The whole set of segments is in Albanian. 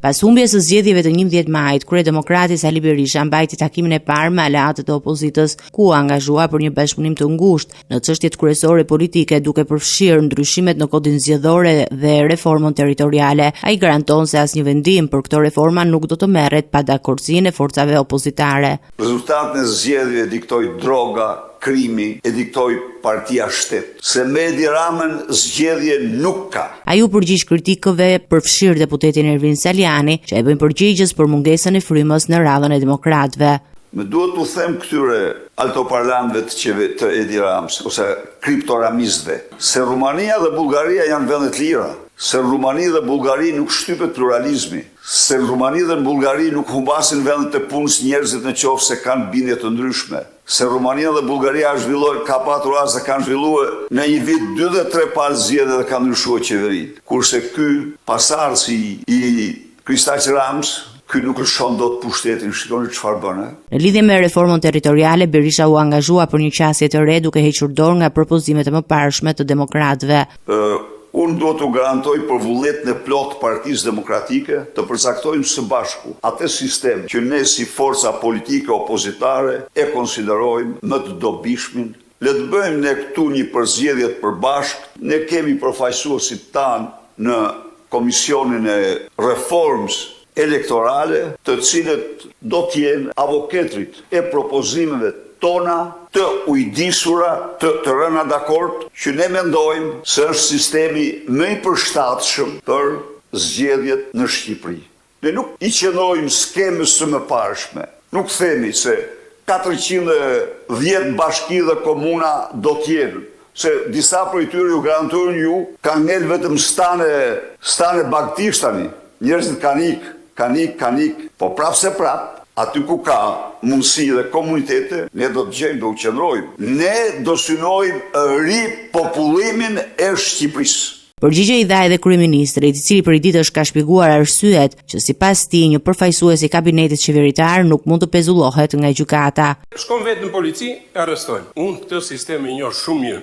Pas humbjes së zgjedhjeve të 11 majit, kryedemokrati Sali Berisha mbajti takimin e parë me aleatët e opozitës, ku u angazhua për një bashkëpunim të ngushtë në çështjet kryesore politike, duke përfshirë ndryshimet në kodin zgjedhore dhe reformën territoriale. Ai garanton se asnjë vendim për këto reforma nuk do të merret pa dakordsinë e forcave opozitare. Rezultatin e zgjedhjeve diktoi droga, krimi e diktoi partia shtet. Se me Edi Ramën zgjedhje nuk ka. Ai u përgjigj kritikëve përfshirë deputetin Ervin Saliani, që e bëjnë përgjegjës për mungesën e frymës në radhën e demokratëve. Me duhet të them këtyre altoparlanëve të Edi Ramës, ose kriptoramistëve, se Rumania dhe Bullgaria janë vende të lira, se në Rumani dhe Bullgari nuk shtypet pluralizmi, se në Rumani dhe në Bullgari nuk humbasin vendet të punës njerëzit në qoftë se kanë bindje të ndryshme, se Rumania dhe Bullgaria ka patur raste kanë zhvilluar në një vit 2 dhe 3 palë zgjedhje dhe kanë ndryshuar qeverinë. Kurse ky pasardhës i Kristaq Ramës, ky nuk lëshon dot pushtetin, shikoni çfarë bën. Në lidhje me reformën territoriale, Berisha u angazhua për një qasje të re duke hequr dorë nga propozimet e mëparshme të demokratëve. Unë do të garantoj për vullnetin e plot Partisë Demokratike të përcaktojmë së bashku atë sistem që ne si forca politike opozitare e konsiderojmë më të dobishmin. Le të bëjmë ne këtu një përzgjedhje të përbashkët. Ne kemi përfaqësuesit tanë në Komisionin e Reformës Elektorale, të cilët do të jenë avokatrit e propozimeve tona të ujdisura, të rëna dakord, që ne mendojmë se është sistemi më i përshtatshëm për zgjedhjet në Shqipëri. Ne nuk i qenojmë skemës së mëparshme. Nuk themi se 410 bashki dhe komuna do t'jenë, se disa prej tyre ju garantojnë ju, kanë ngel vetëm stane bagtish tani. Njerëzit kanë ikë, po prapë se prapë, aty ku ka mundësi dhe komunitete, ne do të gjejmë, do u qëndrojmë. Ne do synojmë ripopullimin e Shqipërisë. Përgjigje i dha edhe kryeministrit, i cili për ditësh ka shpjeguar arsyet që sipas tij një përfaqësues i kabinetit qeveritar nuk mund të pezullohet nga gjykata. Shkon vetë në polici, e arrestojnë. Unë këtë sistem e njoh shumë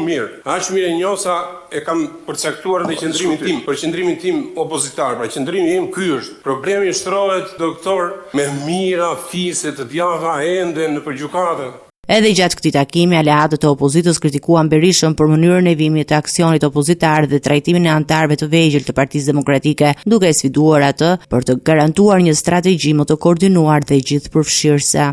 mirë. Aq mirë e njoh sa e kam përcaktuar edhe qendrimin tim, për qendrimin tim opozitar. Pra qendrimi im ky është. Problemi shtrohet, doktor, me mira fise të djava ende në përgjykatën. Edhe gjatë këtij takimi, aleatët e opozitës kritikuan Berishën për mënyrën e vimit të aksionit opozitar dhe trajtimin e anëtarëve të vegjël të Partisë Demokratike, duke sfiduar atë për të garantuar një strategji më të koordinuar dhe gjithëpërfshirëse.